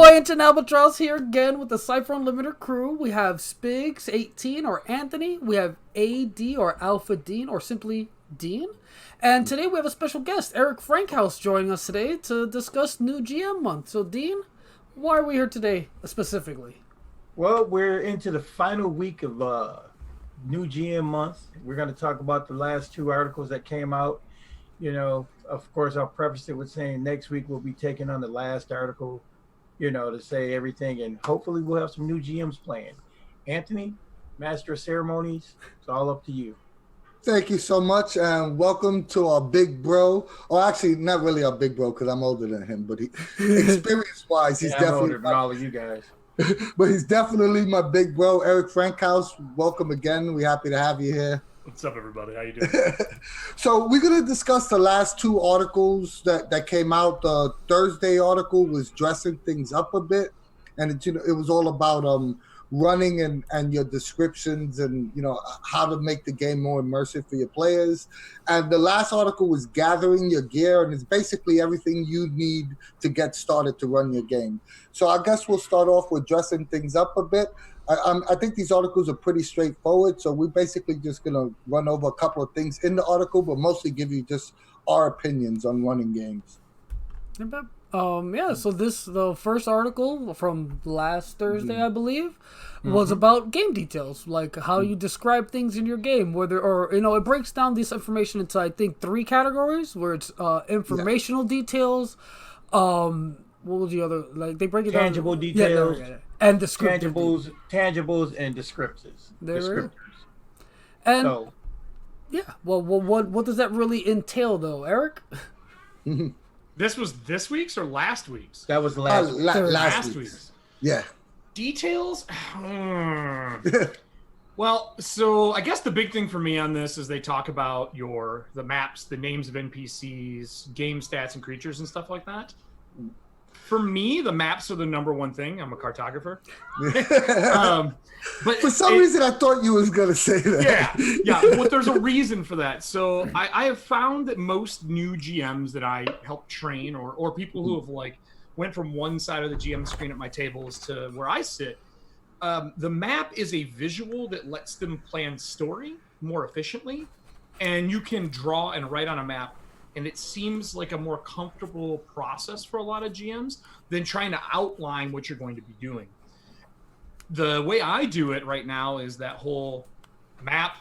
boy Ancient Albatross here again with the Cypher Unlimited crew. We have Spigs 18 or Anthony. We have AD or Alpha Dean or simply Dean. And today we have a special guest, Erik Frankhouse, joining us today to discuss new GM month. So Dean, why are we here today specifically? Well, we're into the final week of new GM month. We're going to talk about the last two articles that came out. You know, of course, I'll preface it with saying next week we'll be taking on the last article, you know, to say everything. And hopefully we'll have some new GMs playing. Anthony, Master of Ceremonies, it's all up to you. Thank you so much, and welcome to our big bro. Or actually, not really our big bro because I'm older than him, but experience-wise, he's I'm definitely older than all of you guys. But he's definitely my big bro, Erik Frankhouse. Welcome again. We're happy to have you here. What's up, everybody? How you doing? So we're going to discuss the last two articles that came out. The Thursday article was dressing things up a bit, and it was all about running and your descriptions and, you know, how to make the game more immersive for your players. And the last article was gathering your gear, and it's basically everything you need to get started to run your game. So I guess we'll start off with dressing things up a bit. I think these articles are pretty straightforward, so we're basically just going to run over a couple of things in the article, but mostly give you just our opinions on running games. So the first article from last Thursday, I believe, was about game details, like how you describe things in your game, it breaks down this information into, I think, 3 categories, where it's informational details, what was the other, like they break it down? Tangible details. And descriptive. Tangibles and descriptors. And what does that really entail, though, Erik? This was this week's or last week's? That was last week's. Yeah. Details? Well, so I guess the big thing for me on this is they talk about the maps, the names of NPCs, game stats and creatures and stuff like that. For me, the maps are the number one thing. I'm a cartographer. But for some reason, I thought you was going to say that. Yeah. Well, there's a reason for that. So I have found that most new GMs that I help train or people who have went from one side of the GM screen at my tables to where I sit, the map is a visual that lets them plan story more efficiently. And you can draw and write on a map. And it seems like a more comfortable process for a lot of GMs than trying to outline what you're going to be doing. The way I do it right now is that whole map,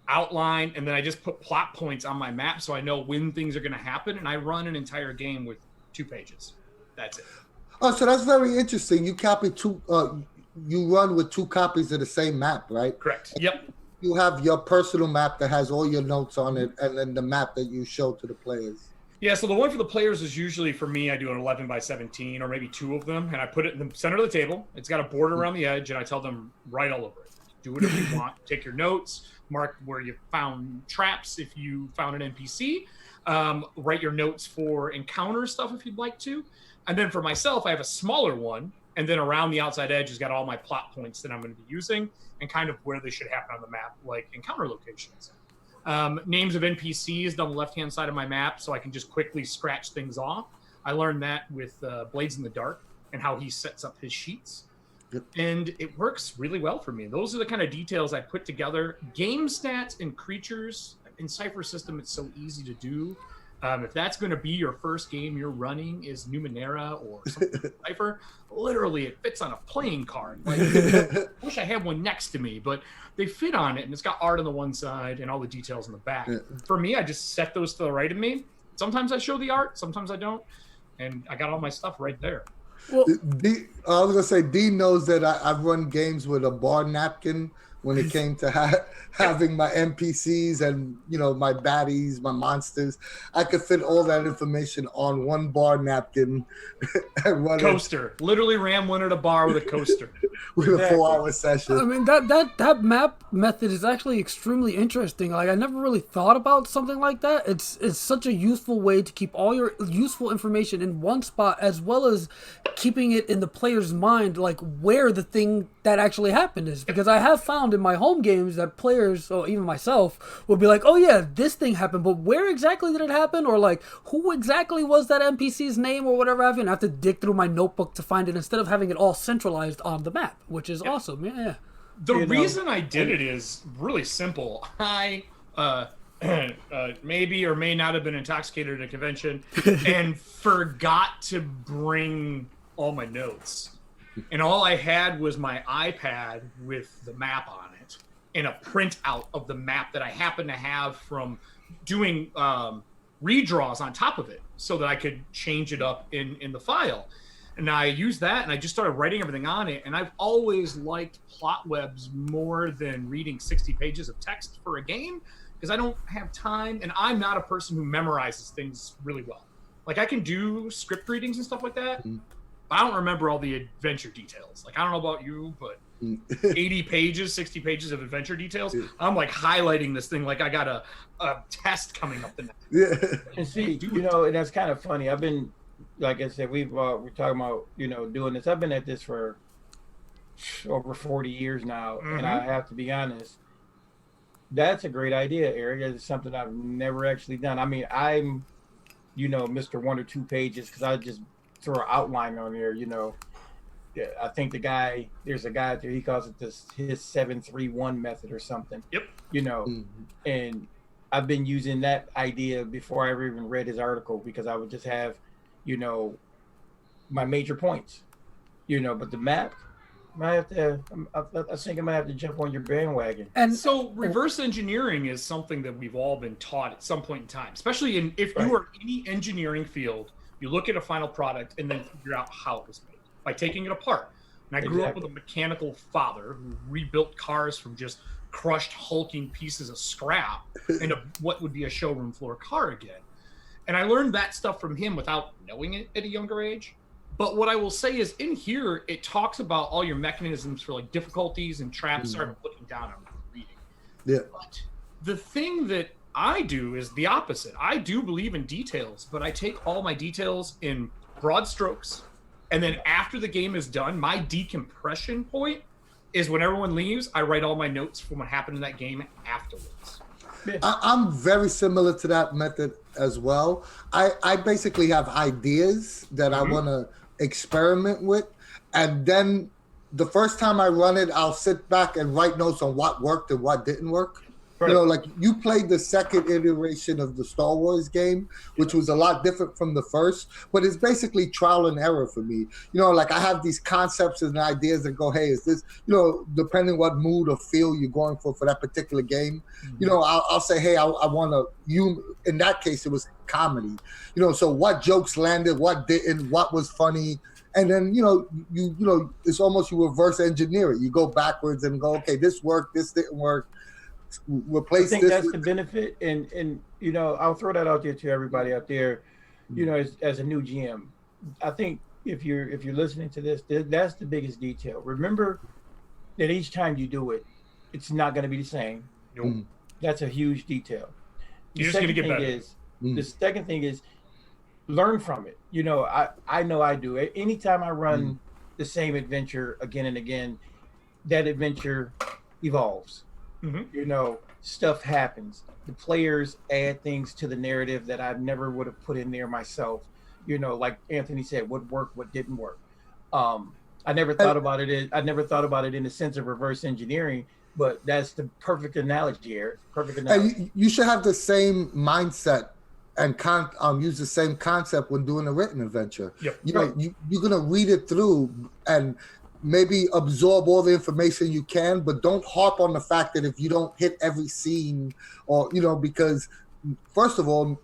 outline, and then I just put plot points on my map so I know when things are going to happen, and I run an entire game with 2 pages. That's it. Oh, so that's very interesting. You you run with 2 copies of the same map, right? Correct. Yep. You have your personal map that has all your notes on it, and then the map that you show to the players. Yeah, so the one for the players is usually, for me, I do an 11 by 17 or maybe 2 of them, and I put it in the center of the table. It's got a border around the edge, and I tell them, write all over it. Do whatever you want. Take your notes, mark where you found traps if you found an NPC, write your notes for encounter stuff if you'd like to. And then for myself, I have a smaller one, and then around the outside edge has got all my plot points that I'm going to be using and kind of where they should happen on the map, like encounter locations. Names of NPCs down the left-hand side of my map, so I can just quickly scratch things off. I learned that with Blades in the Dark and how he sets up his sheets. Yep. And it works really well for me. Those are the kind of details I put together. Game stats and creatures in Cypher system, it's so easy to do. If that's going to be your first game you're running is Numenera or something like Cypher, literally it fits on a playing card. I wish I had one next to me, but they fit on it, and it's got art on the one side and all the details on the back. Yeah. For me, I just set those to the right of me. Sometimes I show the art, sometimes I don't, and I got all my stuff right there. Well, I was going to say, Dean knows that I've run games with a bar napkin when it came to having my NPCs and, you know, my baddies, my monsters. I could fit all that information on one bar napkin and run coaster. Literally ran one at a bar with a coaster. With a 4-hour session. I mean, that map method is actually extremely interesting. Like, I never really thought about something like that. It's such a useful way to keep all your useful information in one spot, as well as keeping it in the player's mind, like where the thing that actually happened is, because I have found in my home games that players, or even myself, will be like, oh yeah, this thing happened, but where exactly did it happen? Or like, who exactly was that NPC's name or whatever have you? And I have to dig through my notebook to find it instead of having it all centralized on the map, which is awesome. Yeah. The reason I did it is really simple. I maybe or may not have been intoxicated at a convention and forgot to bring all my notes. And all I had was my iPad with the map on it and a printout of the map that I happened to have from doing redraws on top of it so that I could change it up in the file. And I used that and I just started writing everything on it. And I've always liked plot webs more than reading 60 pages of text for a game because I don't have time. And I'm not a person who memorizes things really well. Like I can do script readings and stuff like that. I don't remember all the adventure details. Like, I don't know about you, but 80 pages, 60 pages of adventure details. I'm like highlighting this thing like I got a test coming up the next. Yeah. And see, you know, and that's kind of funny. I've been, like I said, we're talking about, you know, doing this. I've been at this for over 40 years now, and I have to be honest. That's a great idea, Eric. It's something I've never actually done. I mean, I'm, you know, Mr. 1 or 2 pages because I just throw an outline on there, you know. Yeah, I think there's a guy out there, he calls it his 731 method or something. Yep. You know, and I've been using that idea before I ever even read his article because I would just have, you know, my major points, you know, but the map, I think I might have to jump on your bandwagon. And so reverse engineering is something that we've all been taught at some point in time, especially if you are in any engineering field. You look at a final product and then figure out how it was made by taking it apart. And I grew up with a mechanical father who rebuilt cars from just crushed, hulking pieces of scrap into what would be a showroom floor car again. And I learned that stuff from him without knowing it at a younger age. But what I will say is in here, it talks about all your mechanisms for like difficulties and traps. Sorry, I'm looking down, I'm reading. Yeah. But the thing that I do is the opposite. I do believe in details, but I take all my details in broad strokes. And then after the game is done, my decompression point is when everyone leaves, I write all my notes from what happened in that game afterwards. I'm very similar to that method as well. I basically have ideas that I want to experiment with. And then the first time I run it, I'll sit back and write notes on what worked and what didn't work. Right. You know, like you played the second iteration of the Star Wars game, which was a lot different from the first, but it's basically trial and error for me. You know, like I have these concepts and ideas that go, hey, is this, you know, depending what mood or feel you're going for that particular game, you know, I'll say, hey, I want to, in that case, it was comedy, you know, so what jokes landed, what didn't, what was funny. And then, you know, it's almost you reverse engineer it. You go backwards and go, okay, this worked, this didn't work. Replace I think this that's the benefit, and you know, I'll throw that out there to everybody out there. You know, as a new GM, I think if you're listening to this, that's the biggest detail. Remember that each time you do it, it's not going to be the same. Nope. That's a huge detail. You're just going to get better. The second thing is learn from it. You know, I know I do it. Anytime I run the same adventure again and again, that adventure evolves. You know, stuff happens. The players add things to the narrative that I never would have put in there myself. You know, like Anthony said, what worked, what didn't work. I never thought about it in the sense of reverse engineering, but that's the perfect analogy, Eric. Perfect analogy. And you should have the same mindset and use the same concept when doing a written adventure. Yep. You know, you're gonna read it through and maybe absorb all the information you can, but don't harp on the fact that if you don't hit every scene, or you know, because first of all,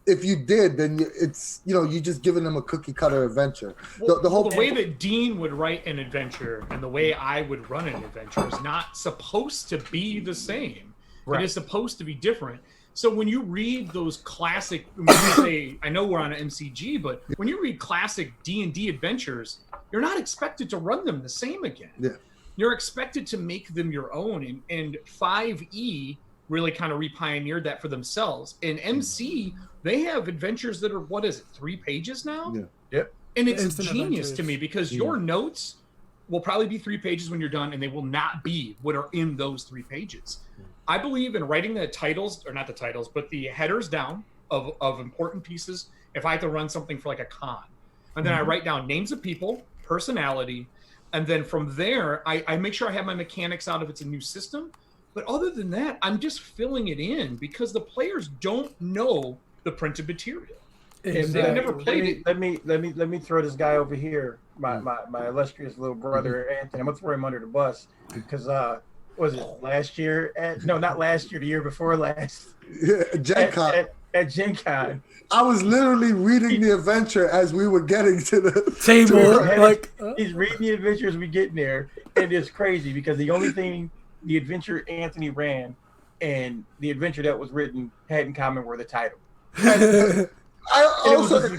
if you did, then it's, you know, you're just giving them a cookie cutter adventure. Well, the way that Dean would write an adventure and the way I would run an adventure is not supposed to be the same. Right. It is supposed to be different. So when you read those classic, I know we're on an MCG, but when you read classic D&D adventures, you're not expected to run them the same again. Yeah. You're expected to make them your own. And 5e really kind of repioneered that for themselves. In MC, they have adventures that are, 3 pages now? Yeah. Yep. And it's Instant genius adventures. to me because your notes will probably be 3 pages when you're done, and they will not be what are in those 3 pages. I believe in writing the titles, or not the titles, but the headers down of important pieces if I have to run something for like a con. And then I write down names of people, personality, and then from there, I make sure I have my mechanics out if it's a new system. But other than that, I'm just filling it in because the players don't know the printed material. If They never played it. Let me throw this guy over here, my illustrious little brother Anthony. I'm gonna throw him under the bus because was it last year? No, not last year. The year before last. Gen Con. At Gen Con. I was literally reading the adventure as we were getting to the table. He's reading the adventure as we get there, and it's crazy because the only thing the adventure Anthony ran and the adventure that was written had in common were the title. I also,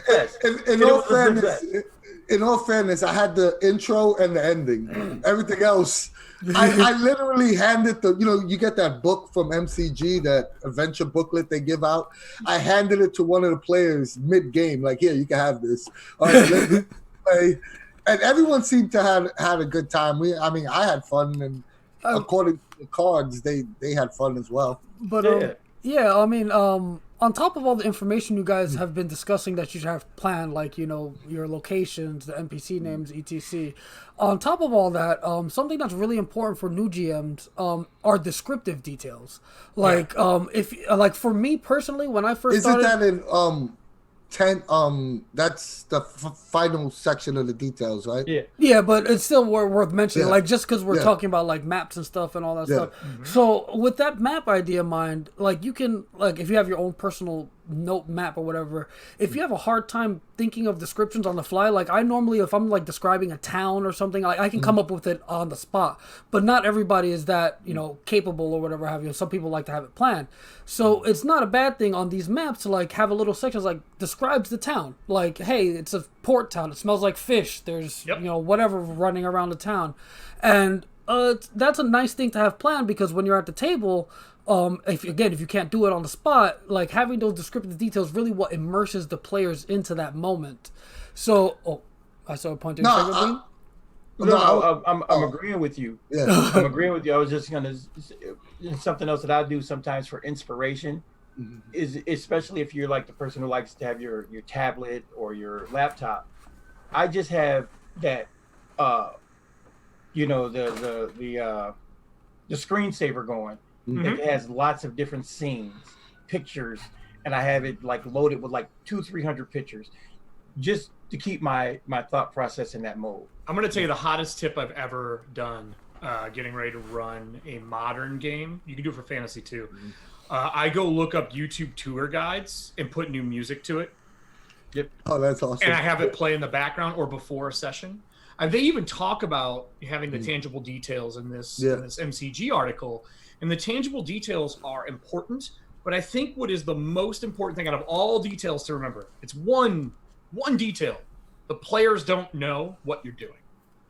in all fairness, I had the intro and the ending. Everything else, I literally handed you get that book from MCG, that adventure booklet they give out. I handed it to one of the players mid-game, like, here, you can have this. All right, let's play. And everyone seemed to have had a good time. I had fun, and according to the cards, they had fun as well. But on top of all the information you guys have been discussing that you have planned, like, your locations, the NPC names, etc. On top of all that, something that's really important for new GMs are descriptive details. Like, for me personally, when I first started... Isn't that in 10? That's the final section of the details, right? Yeah, but it's still worth mentioning, like, just because we're talking about like maps and stuff and all that stuff. So with that map idea in mind, like, you can, like, if you have your own personal note map or whatever, if you have a hard time thinking of descriptions on the fly, like, I normally, if I'm like describing a town or something, I can come up with it on the spot. But not everybody is that capable or whatever have you. Some people like to have it planned. So it's not a bad thing on these maps to like have a little section like describes the town. Like, hey, it's a port town. It smells like fish. There's whatever running around the town, and that's a nice thing to have planned because when you're at the table. If you can't do it on the spot, like, having those descriptive details really what immerses the players into that moment. So, I saw a point there. I'm agreeing with you. Yeah. I'm agreeing with you. I was just gonna something else that I do sometimes for inspiration is, especially if you're like the person who likes to have your tablet or your laptop. I just have that, the screensaver going. It has lots of different scenes, pictures, and I have it like loaded with like 200-300 pictures, just to keep my thought process in that mode. I'm going to tell you the hottest tip I've ever done getting ready to run a modern game. You can do it for fantasy too. I go look up YouTube tour guides and put new music to it. Yep. Oh, that's awesome. And I have it play in the background or before a session. They even talk about having the tangible details in this MCG article. And the tangible details are important, but I think what is the most important thing out of all details to remember, it's one detail. The players don't know what you're doing.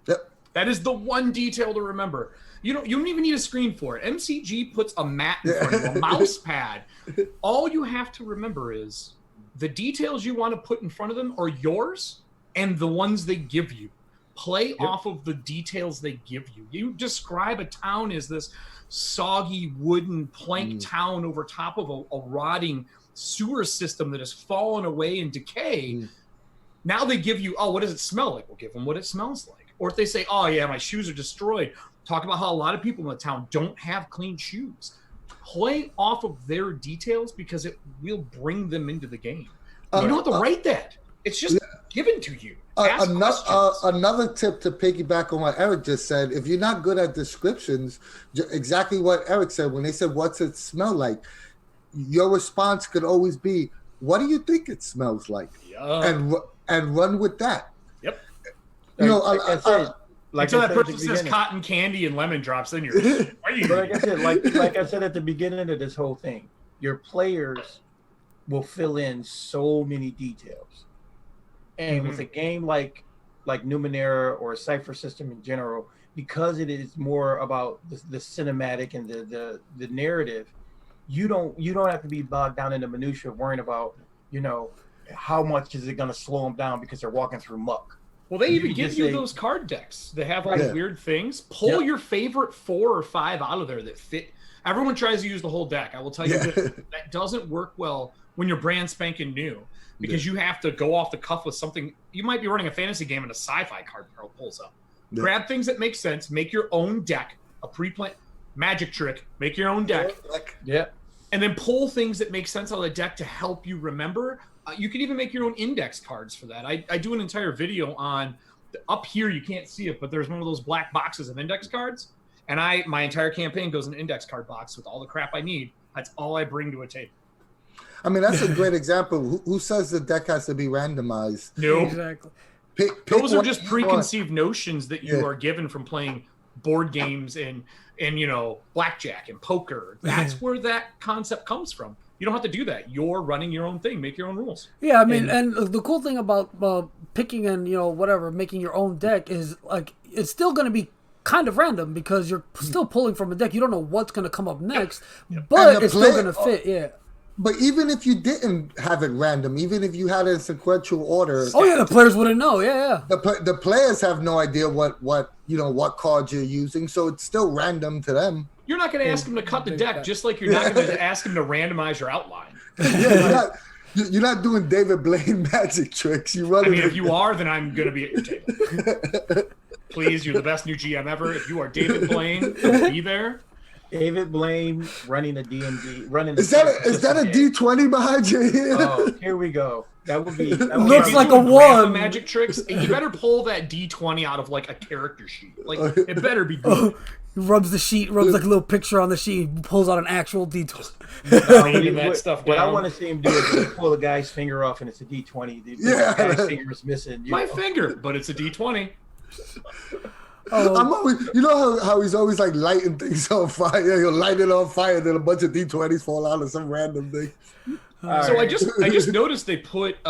Yep. That is the one detail to remember. You don't even need a screen for it. MCG puts a mat in front of you, a mouse pad. All you have to remember is the details you want to put in front of them are yours and the ones they give you. Play off of the details they give you. You describe a town as this soggy wooden plank town over top of a rotting sewer system that has fallen away in decay. Now they give you, what does it smell like? We'll give them what it smells like. Or if they say, oh yeah, my shoes are destroyed, talk about how a lot of people in the town don't have clean shoes. Play off of their details because it will bring them into the game. You don't have to write that. It's just given to you. Another tip to piggyback on what Eric just said, if you're not good at descriptions, exactly what Eric said, when they said, what's it smell like? Your response could always be, what do you think it smells like? And run with that. Yep. Until that person says cotton candy and lemon drops in your But like I said at the beginning of this whole thing, your players will fill in so many details. And with a game like Numenera or a Cypher system in general, because it is more about the cinematic and the narrative, you don't have to be bogged down in the minutia of worrying about how much is it going to slow them down because they're walking through muck. Well, they You even can give just you say- those card decks. They have all Yeah. the weird things. Pull Yep. your favorite 4 or 5 out of there that fit. Everyone tries to use the whole deck. I will tell you Yeah. this, that doesn't work well when you're brand spanking new because you have to go off the cuff with something. You might be running a fantasy game and a sci-fi card pulls up. Yeah. Grab things that make sense. Make your own deck, a pre-planned magic trick. Make your own deck. Yeah. And then pull things that make sense out of the deck to help you remember. You can even make your own index cards for that. I do an entire video on up here. You can't see it, but there's one of those black boxes of index cards. And my entire campaign goes in an index card box with all the crap I need. That's all I bring to a table. I mean, that's a great example. Who says the deck has to be randomized? No, Exactly. Pick those are what just you preconceived notions that you Yeah. are given from playing board games and blackjack and poker. That's where that concept comes from. You don't have to do that. You're running your own thing. Make your own rules. Yeah, I mean, and the cool thing about picking and making your own deck is like it's still going to be kind of random because you're still pulling from a deck. You don't know what's going to come up next, but And it's still going to fit. Yeah. But even if you didn't have it random, even if you had it in sequential order, Oh yeah, the players wouldn't know. Yeah. the players have no idea what cards you're using, so it's still random to them. You're not going to ask them to cut the deck, just like you're not going to ask them to randomize your outline. Yeah, you're not doing David Blaine magic tricks. You run. I mean, if you are, then I'm going to be at your table. Please, you're the best new GM ever. If you are David Blaine, be there. David Blaine running a D&D, running. Is that a D20 behind you here? Oh, here we go. That would be. That would Looks be like a Doing grandma one. magic tricks. You better pull that D20 out of like a character sheet. Like it better be good. He rubs the sheet, rubs like a little picture on the sheet, pulls out an actual D20. Laying that stuff What I down. want to see him do is just pull a guy's finger off, and it's a D20. The guy's finger is missing. My finger, but it's a D20. I'm always, how he's always like lighting things on fire. He'll light it on fire, then a bunch of D20s fall out of some random thing. So I just noticed they put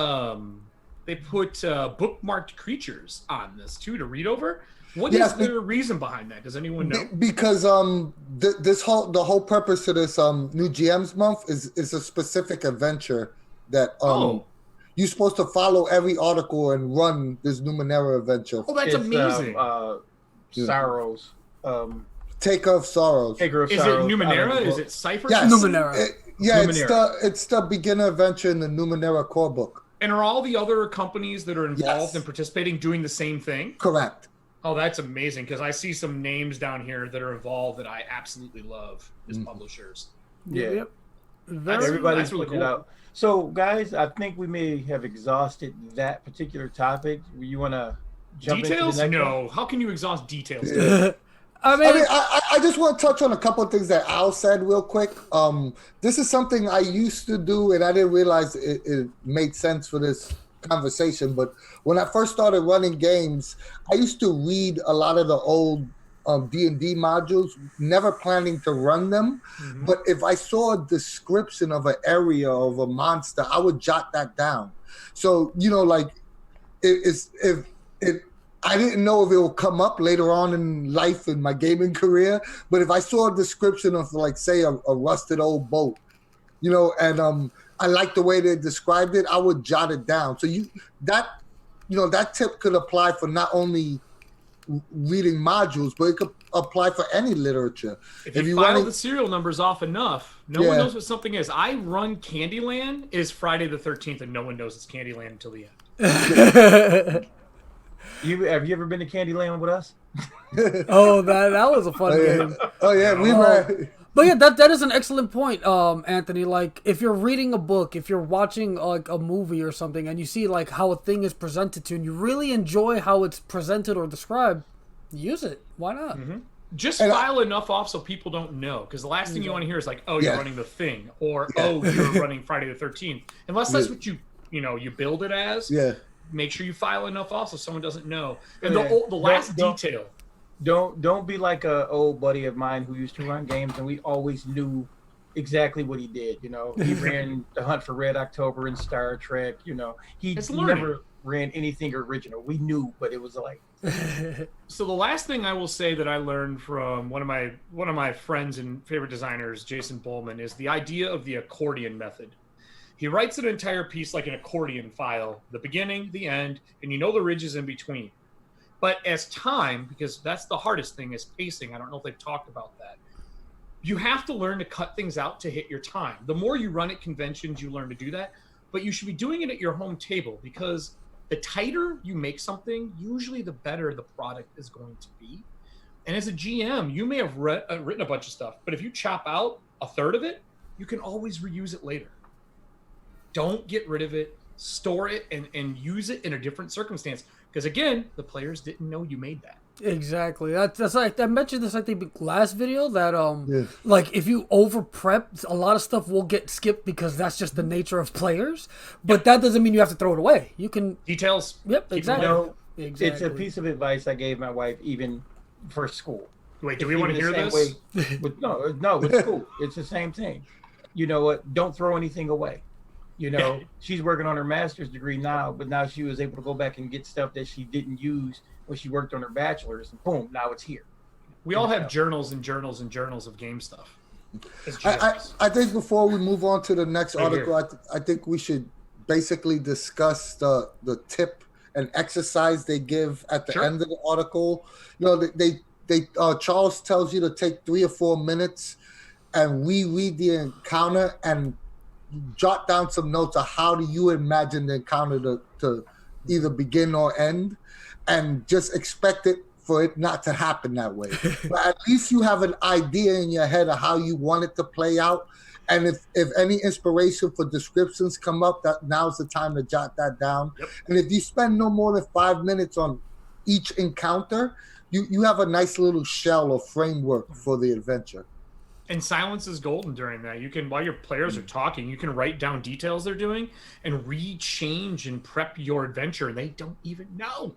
bookmarked creatures on this too to read over. What is the reason behind that? Does anyone know? Because the whole purpose of this new GM's month is a specific adventure that you're supposed to follow every article and run this Numenera adventure. Oh, that's amazing. Sorrows. Taker of Sorrows. Taker of Is it Sorrows. Numenera? Is it Cypher? Yes. Numenera. It's the beginner adventure in the Numenera core book. And are all the other companies that are involved Yes. and participating doing the same thing? Correct. Oh, that's amazing because I see some names down here that are involved that I absolutely love as publishers. Yeah. Yep. Everybody's that's really putting it cool. out. So, guys, I think we may have exhausted that particular topic. You want to jump Details? into the next one? No. How can you exhaust details? I mean, I just want to touch on a couple of things that Al said real quick. This is something I used to do, and I didn't realize it made sense for this conversation. But when I first started running games, I used to read a lot of the old D&D modules, never planning to run them. Mm-hmm. But if I saw a description of an area of a monster, I would jot that down. So, I didn't know if it would come up later on in life in my gaming career, but if I saw a description of, like, say, a rusted old boat, and I liked the way they described it, I would jot it down. So that tip could apply for not only reading modules, but it could apply for any literature. If you file the serial numbers off enough, no one knows what something is. I run Candyland is Friday the 13th, and no one knows it's Candyland until the end. Have you ever been to Candyland with us? oh, that was a fun game. Oh yeah, we were. But yeah, that is an excellent point, Anthony. Like, if you're reading a book, if you're watching like a movie or something, and you see like how a thing is presented to, and you really enjoy how it's presented or described, use it. Why not? Mm-hmm. Just file enough off so people don't know, because the last thing you want to hear is like, "Oh, you're running the Thing," or "Oh, you're running Friday the 13th." Unless that's what you build it as. Yeah. Make sure you file enough off so someone doesn't know. And the last detail. Don't be like a old buddy of mine who used to run games, and we always knew exactly what he did. He ran the Hunt for Red October in Star Trek. He never ran anything original. We knew, but it was like. So the last thing I will say that I learned from one of my friends and favorite designers, Jason Bowman, is the idea of the accordion method. He writes an entire piece like an accordion file, the beginning, the end, and you know the ridges in between. But as time, because that's the hardest thing is pacing. I don't know if they've talked about that. You have to learn to cut things out to hit your time. The more you run at conventions, you learn to do that. But you should be doing it at your home table because the tighter you make something, usually the better the product is going to be. And as a GM, you may have written a bunch of stuff, but if you chop out a third of it, you can always reuse it later. Don't get rid of it. Store it and use it in a different circumstance. Because again, the players didn't know you made that. Exactly. That's like I mentioned this I think last video that like if you over prep, a lot of stuff will get skipped because that's just the nature of players. But that doesn't mean you have to throw it away. You can details. Yep, exactly. Exactly. It's a piece of advice I gave my wife even for school. Wait, do we want to hear this? No, with school. It's the same thing. You know what? Don't throw anything away. You know, she's working on her master's degree now, but now she was able to go back and get stuff that she didn't use when she worked on her bachelor's, and boom, now it's here. We all have journals and journals and journals of game stuff. I think before we move on to the next article, I think we should basically discuss the tip and exercise they give at the end of the article. You know, they Charles tells you to take 3 or 4 minutes and reread the encounter and jot down some notes of how do you imagine the encounter to either begin or end, and just expect it for it not to happen that way. But at least you have an idea in your head of how you want it to play out. And if any inspiration for descriptions come up, that now's the time to jot that down. Yep. And if you spend no more than 5 minutes on each encounter, you have a nice little shell or framework for the adventure. And silence is golden during that. You can, while your players are talking, you can write down details they're doing and re-change and prep your adventure, and they don't even know.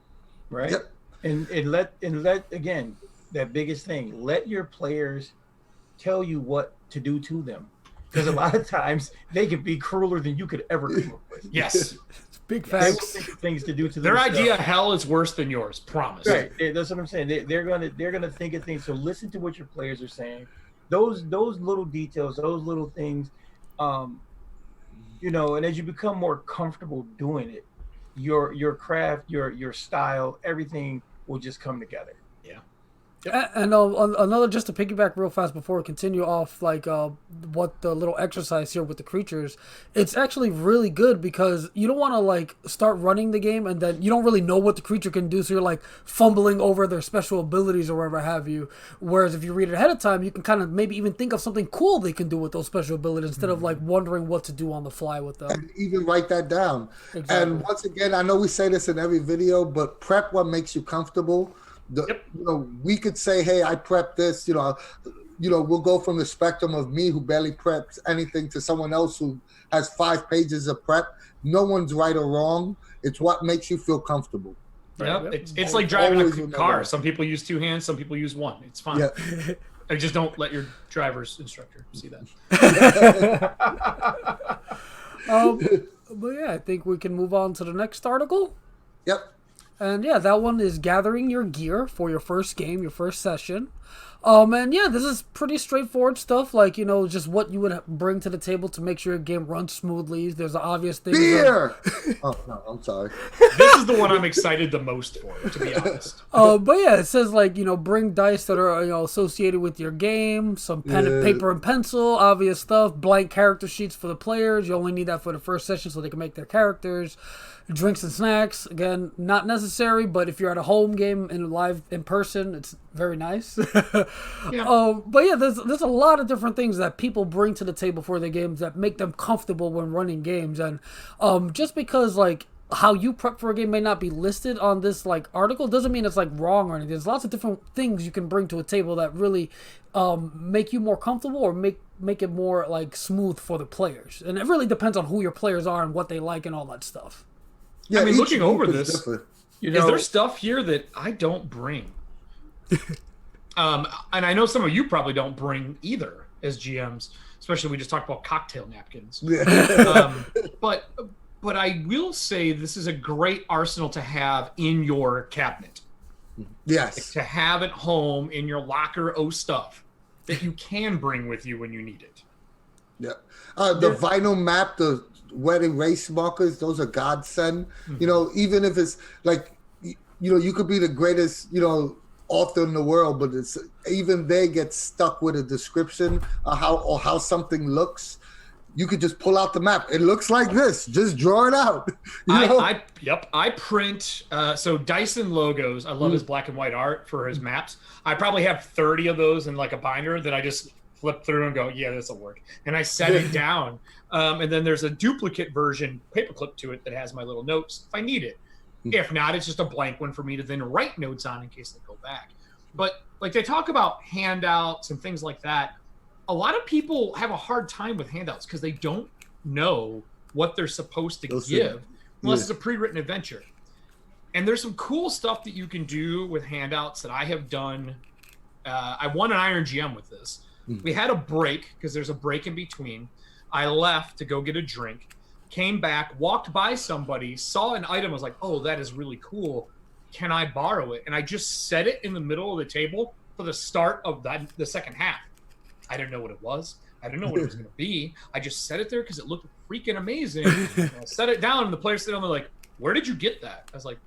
Right. Yep. And let again, that biggest thing, let your players tell you what to do to them. Because a lot of times they can be crueler than you could ever come up with. Yes. Big facts. Things to do to their idea of hell is worse than yours. Promise. Right. That's what I'm saying. They're gonna think of things. So listen to what your players are saying. Those little details, those little things, you know. And as you become more comfortable doing it, your craft, your style, everything will just come together. Yeah. Yep. And another, just to piggyback real fast before we continue off, like what the little exercise here with the creatures, it's actually really good because you don't want to like start running the game and then you don't really know what the creature can do, so you're like fumbling over their special abilities or whatever have you. Whereas if you read it ahead of time, you can kind of maybe even think of something cool they can do with those special abilities instead of like wondering what to do on the fly with them. And even write that down. Exactly. And once again, I know we say this in every video, but prep what makes you comfortable. You know, we could say, hey, I prepped this, you know, we'll go from the spectrum of me who barely preps anything to someone else who has 5 pages of prep. No one's right or wrong. It's what makes you feel comfortable. Yeah, it's like driving a car. Some people use 2 hands, some people use 1. It's fine. Yeah. I just don't let your driver's instructor see that. But yeah, I think we can move on to the next article. Yep. And yeah, that one is gathering your gear for your first game, your first session. And yeah, this is pretty straightforward stuff, like, you know, just what you would bring to the table to make sure your game runs smoothly. There's the obvious things. Beer! Oh, no, I'm sorry. This is the one I'm excited the most for, to be honest. But yeah, it says, like, you know, bring dice that are, you know, associated with your game, some pen and paper and pencil, obvious stuff, blank character sheets for the players. You only need that for the first session so they can make their characters. Drinks and snacks, again, not necessary, but if you're at a home game and live in person, it's very nice. Yeah. But yeah, there's a lot of different things that people bring to the table for their games that make them comfortable when running games. And just because like how you prep for a game may not be listed on this like article doesn't mean it's like wrong or anything. There's lots of different things you can bring to a table that really make you more comfortable or make it more like smooth for the players. And it really depends on who your players are and what they like and all that stuff. Yeah, I mean, looking over this, you know, is there stuff here that I don't bring? And I know some of you probably don't bring either as GMs, especially we just talked about cocktail napkins. But I will say this is a great arsenal to have in your cabinet. Yes. Like, to have at home in your locker stuff that you can bring with you when you need it. Yeah. The vinyl map, the wedding race markers, those are godsend. You know, even if it's like, you know, you could be the greatest, you know, author in the world, but it's even they get stuck with a description of how something looks. You could just pull out the map. It looks like this. Just draw it out. I print so Dyson logos. I love his black and white art for his maps. I probably have 30 of those in like a binder that I just flip through and go, yeah, this will work. And I set it down. And then there's a duplicate version, paperclip to it that has my little notes if I need it. If not, it's just a blank one for me to then write notes on in case they go back. But like they talk about handouts and things like that. A lot of people have a hard time with handouts because they don't know what they're supposed to give unless it's a pre-written adventure. And there's some cool stuff that you can do with handouts that I have done. I won an Iron GM with this. We had a break because there's a break in between. I left to go get a drink, came back, walked by somebody, saw an item, was like, oh, that is really cool. Can I borrow it? And I just set it in the middle of the table for the start of the second half. I didn't know what it was. I didn't know what it was going to be. I just set it there because it looked freaking amazing. I set it down, and the players sitting on there like, where did you get that? I was like,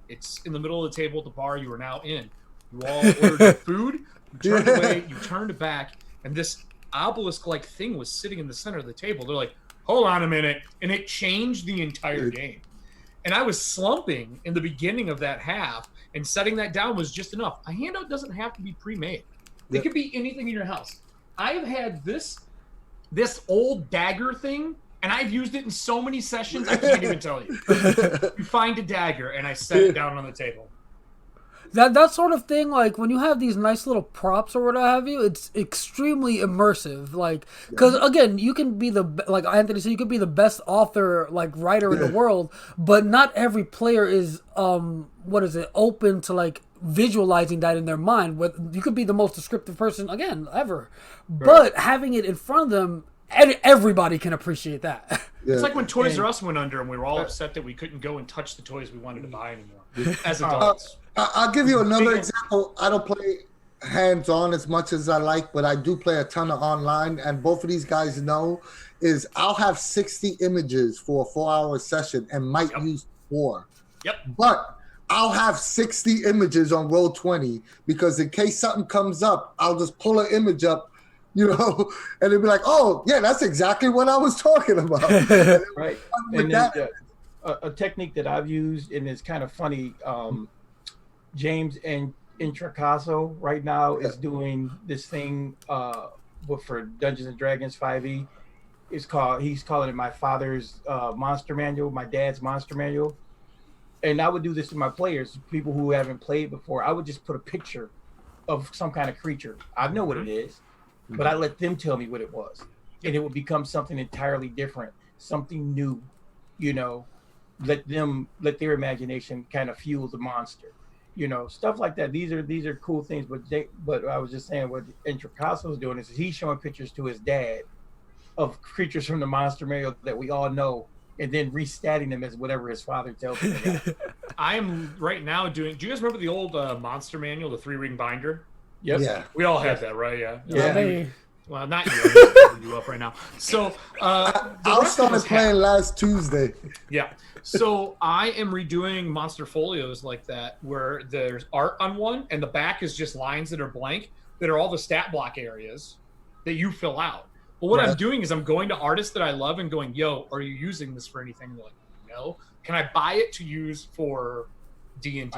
it's in the middle of the table at the bar you are now in. You all ordered your food. You turned away. You turned back. And this obelisk-like thing was sitting in the center of the table. They're like, hold on a minute. And it changed the entire game. And I was slumping in the beginning of that half, and setting that down was just enough. A handout doesn't have to be pre-made. It could be anything in your house. I have had this old dagger thing, and I've used it in so many sessions, I can't even tell you. You find a dagger, and I set it down on the table. That sort of thing, like when you have these nice little props or what have you, it's extremely immersive. Like, because again, you can be like Anthony said, you could be the best author, like writer in the world, but not every player is open to like visualizing that in their mind. You could be the most descriptive person again ever, but having it in front of them, and everybody can appreciate that. It's like when Toys R Us went under and we were all upset that we couldn't go and touch the toys we wanted to buy anymore as adults. I'll give you another example. I don't play hands-on as much as I like, but I do play a ton of online, and both of these guys know is I'll have 60 images for a 4-hour session and might use 4. But I'll have 60 images on roll 20 because in case something comes up, I'll just pull an image up, you know, and it'll be like, oh, yeah, that's exactly what I was talking about. Right. And a technique that I've used, and it's kind of funny, James and Intracaso right now is doing this thing for Dungeons and Dragons 5e. He's calling it my father's monster manual, my dad's monster manual. And I would do this to my players, people who haven't played before. I would just put a picture of some kind of creature. I know what it is, but I let them tell me what it was. And it would become something entirely different, something new, you know, let their imagination kind of fuel the monster. You know, stuff like that. These are cool things, but I was just saying what Intracaso is doing is he's showing pictures to his dad of creatures from the monster manual that we all know, and then restatting them as whatever his father tells him. I am right now doing. Do you guys remember the old monster manual, the 3-ring binder? Yep. Yeah. We all had that, right? Yeah. Yeah. Well, not you. I'm just you up right now. So I started playing last Tuesday. Yeah. So I am redoing monster folios like that, where there's art on one, and the back is just lines that are blank, that are all the stat block areas that you fill out. But what I'm doing is I'm going to artists that I love and going, yo, are you using this for anything? And they're like, no. Can I buy it to use for D&D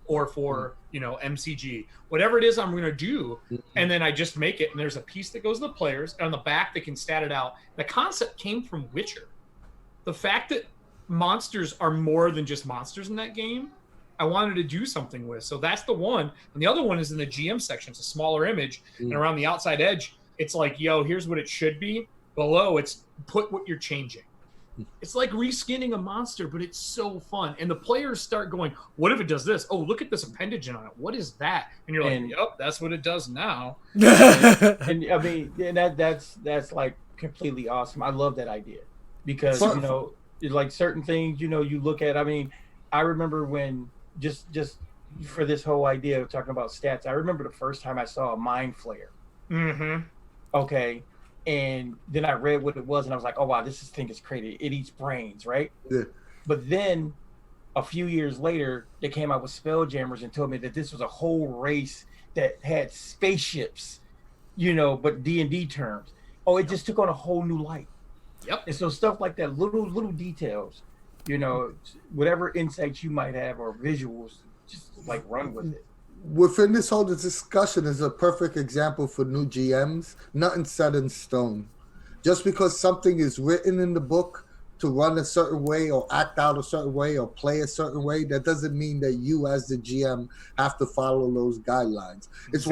or for, you know, MCG? Whatever it is I'm going to do. And then I just make it, and there's a piece that goes to the players, and on the back they can stat it out. The concept came from Witcher. The fact that monsters are more than just monsters in that game, I wanted to do something with. So that's the one. And the other one is in the GM section. It's a smaller image, and around the outside edge, it's like, yo, here's what it should be. Below, it's put what you're changing. It's like reskinning a monster, but it's so fun. And the players start going, what if it does this? Oh, look at this appendage on it. What is that? And you're like, yep, that's what it does now. and I mean, that's like completely awesome. I love that idea because, you know, like certain things, you know, you look at, I mean, I remember when just for this whole idea of talking about stats, I remember the first time I saw a mind flayer. Mm-hmm. Okay. And then I read what it was, and I was like, oh wow, thing is crazy. It eats brains, right? Yeah. But then a few years later, they came out with Spelljammers and told me that this was a whole race that had spaceships, but D&D terms. Oh, it just took on a whole new light. Yep. And so stuff like that, little details, whatever insights you might have or visuals, just like run with it. Within this whole discussion is a perfect example for new GMs. Nothing set in stone. Just because something is written in the book to run a certain way or act out a certain way or play a certain way, that doesn't mean that you as the GM have to follow those guidelines. It's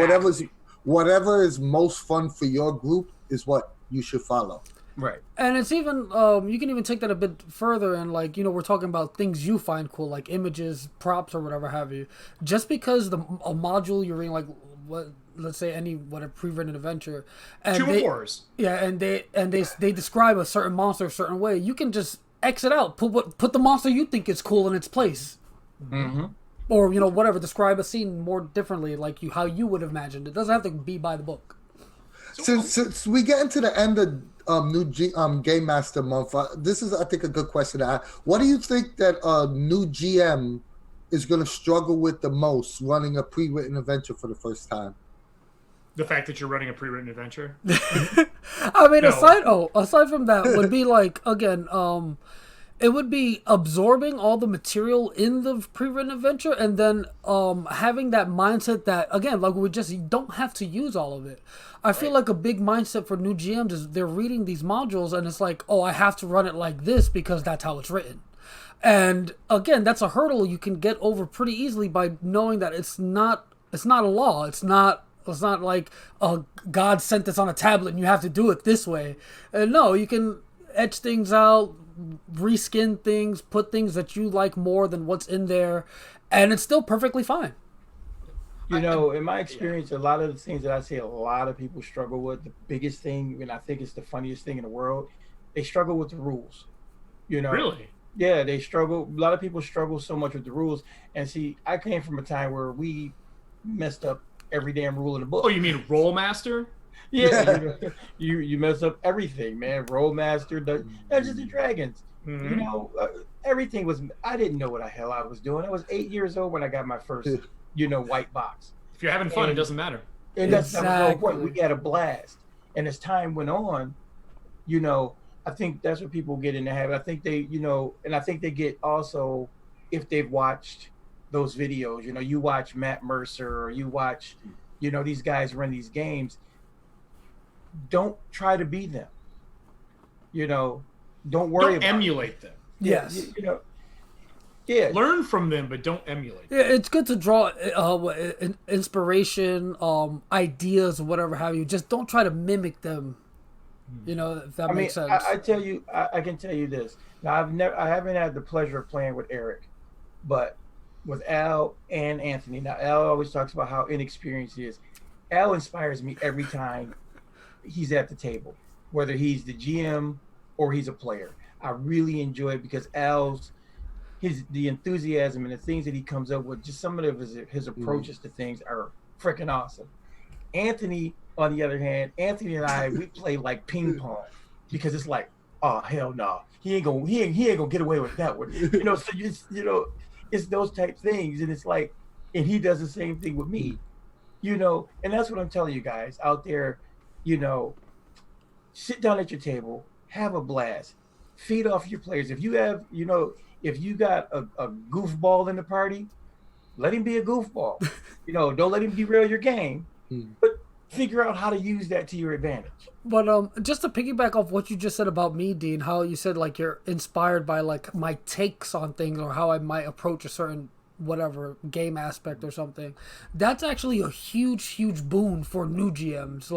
whatever is most fun for your group is what you should follow. Right. And it's even, you can even take that a bit further and we're talking about things you find cool, like images, props, or whatever have you. Just because a module you're reading, let's say a pre-written adventure. And Tomb of Horrors. Yeah, and they describe a certain monster a certain way. You can just X it out. Put the monster you think is cool in its place. Mm-hmm. Or, whatever, describe a scene more differently, how you would have imagined. It doesn't have to be by the book. Since we get into the end of Game Master Month, this is, I think, a good question to ask. What do you think that a new GM is going to struggle with the most running a pre-written adventure for the first time? The fact that you're running a pre-written adventure? I mean, no. aside from that, would be again, it would be absorbing all the material in the pre-written adventure and then having that mindset that, again, you don't have to use all of it. I feel like a big mindset for new GMs is they're reading these modules and it's like, oh, I have to run it like this because that's how it's written. And again, that's a hurdle you can get over pretty easily by knowing that it's not a law. It's not like God sent this on a tablet and you have to do it this way. And no, you can etch things out, reskin things, put things that you like more than what's in there, and it's still perfectly fine. In my experience, a lot of the things that I see a lot of people struggle with, the biggest thing, and I think it's the funniest thing in the world, they struggle with the rules. Really? Yeah, they struggle. A lot of people struggle so much with the rules. And see, I came from a time where we messed up every damn rule in the book. Oh, you mean Roll Master? Yeah, you mess up everything, man. Rollmaster, Dungeons and Dragons. Mm-hmm. Everything was. I didn't know what the hell I was doing. I was 8 years old when I got my first, white box. If you're having fun, it doesn't matter. And that was the whole point. We had a blast. And as time went on, I think that's what people get in the habit. I think they, and I think they get also if they've watched those videos. You watch Matt Mercer or you watch, these guys run these games. Don't try to be them. Don't worry about emulate them. Yes. Yeah. Learn from them, but don't emulate them. Yeah, it's good to draw inspiration, ideas, or whatever have you. Just don't try to mimic them. If that makes sense. I tell you, I can tell you this. Now, I haven't had the pleasure of playing with Erik, but with Al and Anthony. Now, Al always talks about how inexperienced he is. Al inspires me every time he's at the table, whether he's the GM or he's a player. I really enjoy it because Al's the enthusiasm and the things that he comes up with, just some of his approaches to things are freaking awesome. Anthony, on the other hand, Anthony and I, we play like ping pong because it's like, oh hell no, he ain't gonna get away with that one. So it's those type things, and it's like, and he does the same thing with me, and that's what I'm telling you guys out there. Sit down at your table, have a blast, feed off your players. If you have, if you got a goofball in the party, let him be a goofball. Don't let him derail your game, but figure out how to use that to your advantage. But just to piggyback off what you just said about me, Dean, how you said you're inspired by my takes on things or how I might approach a certain whatever game aspect or something. That's actually a huge boon for new GMs.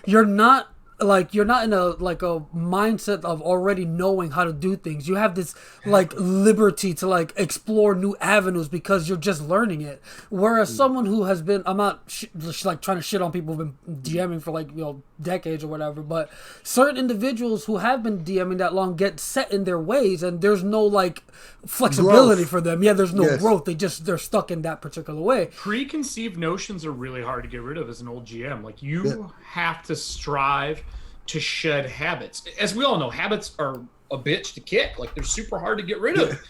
You're not in a mindset of already knowing how to do things. You have this liberty to explore new avenues because you're just learning it. Whereas someone who has been, I'm not trying to shit on people who've been DMing for decades or whatever, but certain individuals who have been DMing that long get set in their ways and there's no flexibility for them. Yeah, there's no growth. They're stuck in that particular way. Preconceived notions are really hard to get rid of as an old GM. You have to strive to shed habits. As we all know, habits are a bitch to kick. Like, they're super hard to get rid of.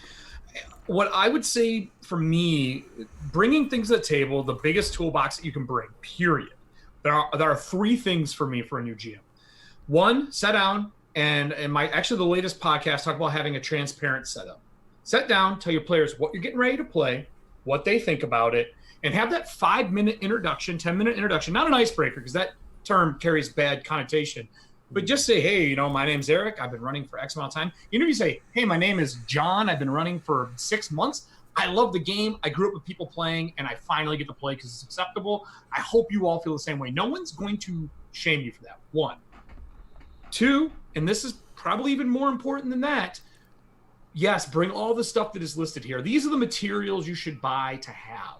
What I would say for me, bringing things to the table, the biggest toolbox that you can bring, period. There are 3 things for me for a new GM. 1, sit down, and the latest podcast talked about having a transparent setup. Sit down, tell your players what you're getting ready to play, what they think about it, and have that 5-minute introduction, 10-minute introduction, not an icebreaker, because that term carries bad connotation, but just say, hey, my name's Eric. I've been running for X amount of time. You say, hey, my name is John. I've been running for 6 months. I love the game. I grew up with people playing, and I finally get to play because it's acceptable. I hope you all feel the same way. No one's going to shame you for that. 1. 2, and this is probably even more important than that, yes, bring all the stuff that is listed here. These are the materials you should buy to have.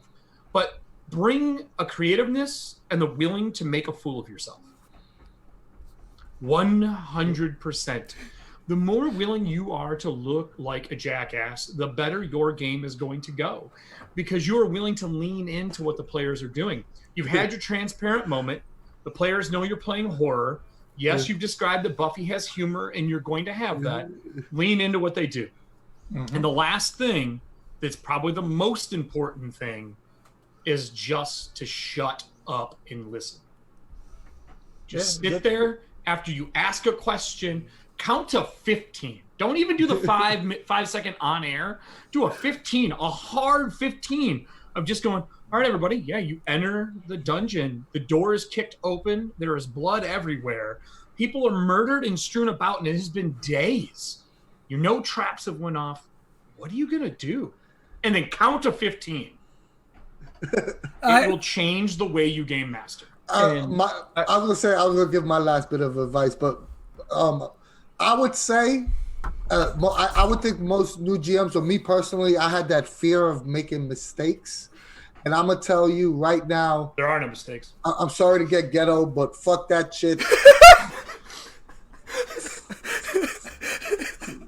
But bring a creativeness and the willing to make a fool of yourself. 100%. The more willing you are to look like a jackass, the better your game is going to go, because you are willing to lean into what the players are doing. You've had your transparent moment. The players know you're playing horror. Yes, you've described that Buffy has humor, and you're going to have that. Lean into what they do. Mm-hmm. And the last thing, that's probably the most important thing, is just to shut up and listen. Just sit there. After you ask a question, count to 15. Don't even do the 5-second on air. Do a 15, a hard 15 of just going, all right, everybody. Yeah, you enter the dungeon. The door is kicked open. There is blood everywhere. People are murdered and strewn about, and it has been days. Traps have went off. What are you going to do? And then count to 15. It will change the way you game master. I was gonna give my last bit of advice, but I would say I would think most new GMs, or me personally, I had that fear of making mistakes, and I'm gonna tell you right now, there are no mistakes. I'm sorry to get ghetto, but fuck that shit.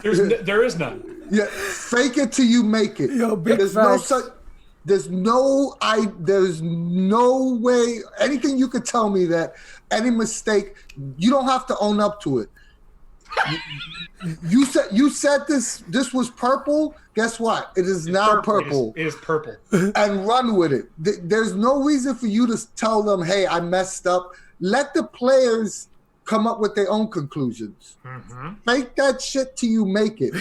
There is none. Yeah, fake it till you make it. Yo, big facts. There's no way, anything you could tell me that any mistake, you don't have to own up to it. You said this was purple. Guess what? It is now purple. It is purple. And run with it. There's no reason for you to tell them, hey, I messed up. Let the players come up with their own conclusions. Mm-hmm. Fake that shit till you make it.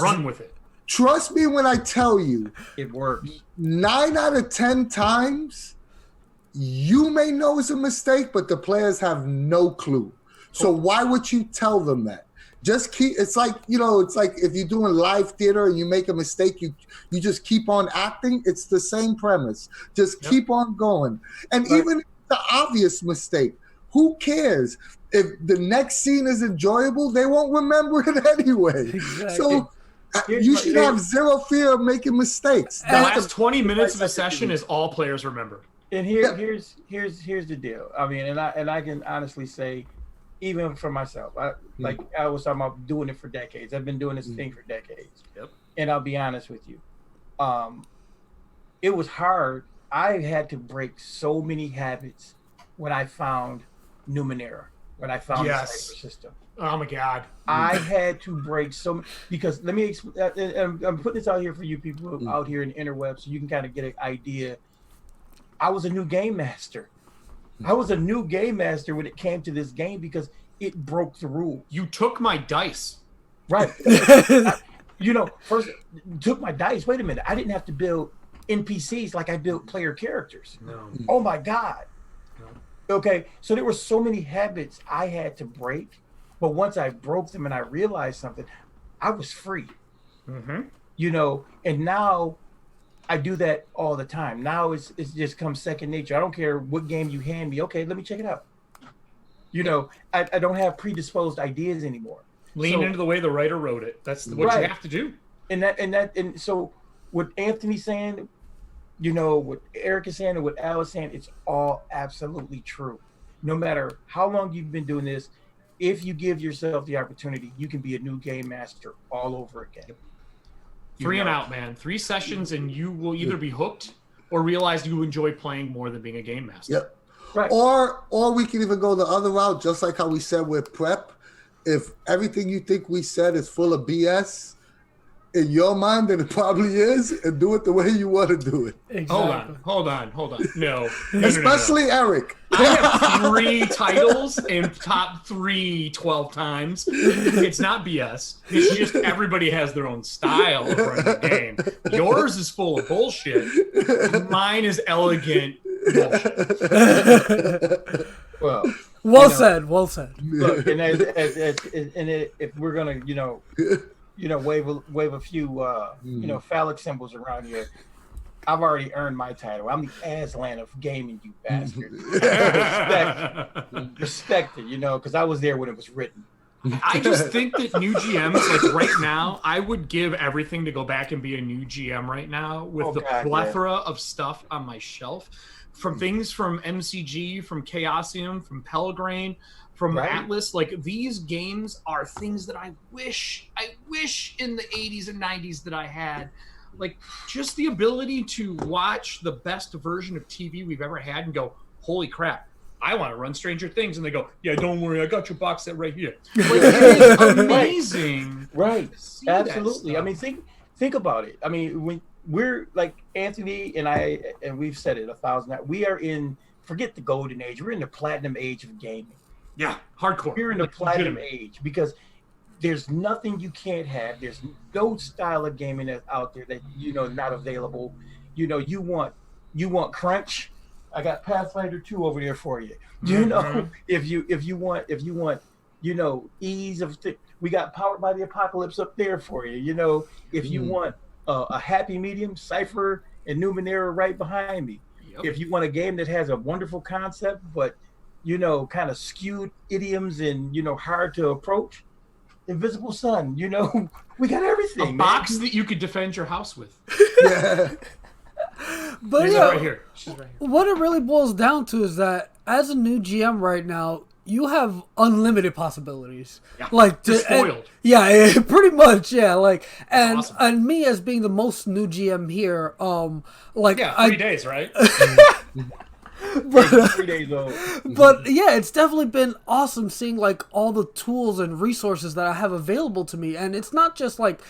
Run with it. Trust me when I tell you, it works. 9 out of 10 times, you may know it's a mistake, but the players have no clue. So why would you tell them that? Just keep. It's like if you're doing live theater and you make a mistake, you just keep on acting. It's the same premise. Just keep on going. And even the obvious mistake, who cares? If the next scene is enjoyable, they won't remember it anyway. Exactly. So. You should have zero fear of making mistakes. The last 20 minutes of a session is all players remember. And here's the deal. I mean, and I can honestly say, even for myself, like I was talking about doing it for decades. I've been doing this thing for decades. Yep. And I'll be honest with you, it was hard. I had to break so many habits when I found Numenera, when I found the Cypher system. Oh my God! I had to break because let me. I'm putting this out here for you people out here in the interweb, so you can kind of get an idea. I was a new game master. I was a new game master when it came to this game because it broke the rules. You took my dice, right? First took my dice. Wait a minute! I didn't have to build NPCs like I built player characters. No. Oh my God. No. Okay, so there were so many habits I had to break. But once I broke them and I realized something, I was free. Mm-hmm. And now I do that all the time. Now it's just come second nature. I don't care what game you hand me. Okay, let me check it out. I don't have predisposed ideas anymore. Lean into the way the writer wrote it. That's what you have to do. And so what Anthony's saying, what Eric is saying and what Al is saying, it's all absolutely true. No matter how long you've been doing this, if you give yourself the opportunity, you can be a new game master all over again. Yep. 3 and out, man. 3 sessions, and you will either be hooked or realize you enjoy playing more than being a game master. Yep. Right. Or we can even go the other route, just like how we said with prep. If everything you think we said is full of BS in your mind, then it probably is, and do it the way you want to do it. Exactly. Hold on. No. Especially Eric. I have 3 titles in top 12 times. It's not BS. It's just everybody has their own style of running the game. Yours is full of bullshit. Mine is elegant bullshit. Well said. Well said. Look, and if we're gonna, wave a few, phallic symbols around here, I've already earned my title. I'm the Aslan of gaming, you bastard. Respect it, because I was there when it was written. I just think that new GMs, like right now, I would give everything to go back and be a new GM right now with plethora of stuff on my shelf. From things from MCG, from Chaosium, from Pelgrane, from Atlas. Like, these games are things that I wish in the 80s and 90s that I had. Like, just the ability to watch the best version of TV we've ever had and go, holy crap, I want to run Stranger Things. And they go, yeah, don't worry, I got your box set right here. Like, it is amazing. Right. Absolutely. I mean, think about it. I mean, when we're like Anthony and I, and we've said it 1,000 times, we are in, forget the golden age, we're in the platinum age of gaming. Yeah, hardcore. We're in the platinum age because there's nothing you can't have. There's no style of gaming that's out there that not available. You want crunch. I got Pathfinder 2 over there for you. If you want ease of we got Powered by the Apocalypse up there for you. If you want a happy medium, Cypher and Numenera right behind me. Yep. If you want a game that has a wonderful concept but kind of skewed idioms and hard to approach, Invisible Sun, we got everything. A box that you could defend your house with. Yeah. But right here. She's right here. What it really boils down to is that as a new GM right now, you have unlimited possibilities. Yeah. Like spoiled. Pretty much. Yeah. Like, and awesome. And me as being the most new GM here, 3 days, right? But, 3 days old. But yeah, it's definitely been awesome seeing like all the tools and resources that I have available to me, and it's not just like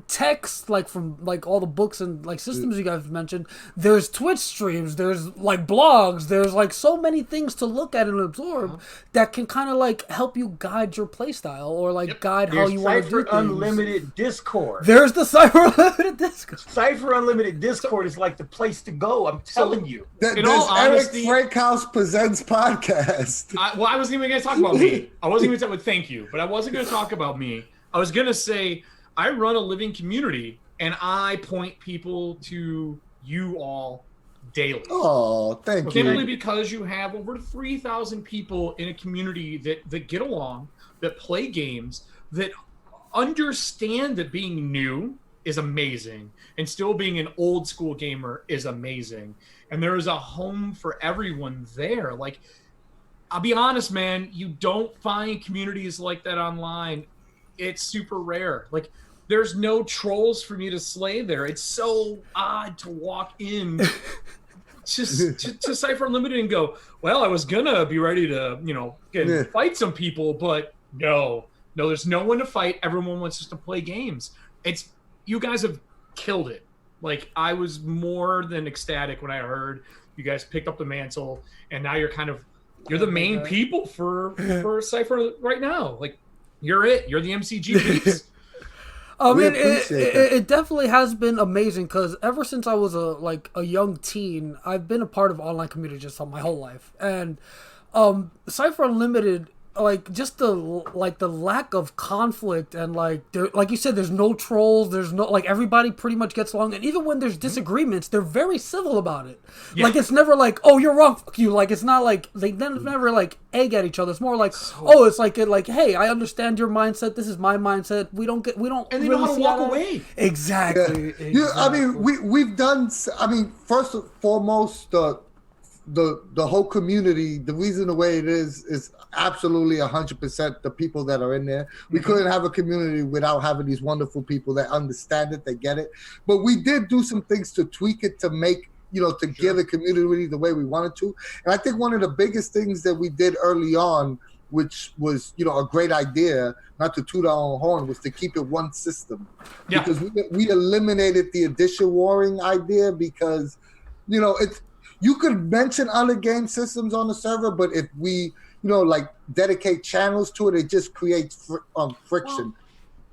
text, like from like all the books and like systems you guys mentioned. There's Twitch streams, there's like blogs, there's like so many things to look at and absorb that can kind of like help you guide your playstyle or like guide how you want to do things. Cypher Unlimited Discord. There's the Cypher Unlimited Discord. Cypher Unlimited Discord is like the place to go. I'm telling you. In all honesty, Erik Frankhouse Presents podcast. I wasn't even going to talk about me. I wasn't even going to thank you, but I wasn't going to talk about me. I was going to say I run a living community, and I point people to you all daily. Oh, thank you. Simply because you have over 3,000 people in a community that get along, that play games, that understand that being new is amazing, and still being an old school gamer is amazing. And there is a home for everyone there. Like, I'll be honest, man, you don't find communities like that online. It's super rare. Like, there's no trolls for me to slay there. It's so odd to walk in to Cypher Unlimited and go, well, I was gonna be ready to, fight some people, but no, there's no one to fight. Everyone wants us to play games. You guys have killed it. Like, I was more than ecstatic when I heard you guys picked up the mantle, and now you're the main people for Cypher right now. Like, you're it. You're the MCG piece. I mean, it definitely has been amazing because ever since I was a young teen, I've been a part of online community just my whole life, and Cypher Unlimited, like, just the lack of conflict and like you said, there's no trolls, there's no, like, everybody pretty much gets along, and even when there's disagreements, they're very civil about it. Yeah. Like, it's never like, oh, you're wrong, fuck you. Like, it's not like they never like egg at each other. It's more like, it's like hey, I understand your mindset, this is my mindset. We don't and they really know how to walk away. Exactly. Yeah. I mean, we've done. I mean, first and foremost, the whole community, the reason the way it is absolutely 100% the people that are in there. We couldn't have a community without having these wonderful people that understand it, they get it. But we did do some things to tweak it to make to give the community the way we wanted to. And I think one of the biggest things that we did early on, which was, a great idea, not to toot our own horn, was to keep it one system. Yeah. Because we eliminated the edition warring idea because, you could mention other game systems on the server, but if we, dedicate channels to it, it just creates friction. Well,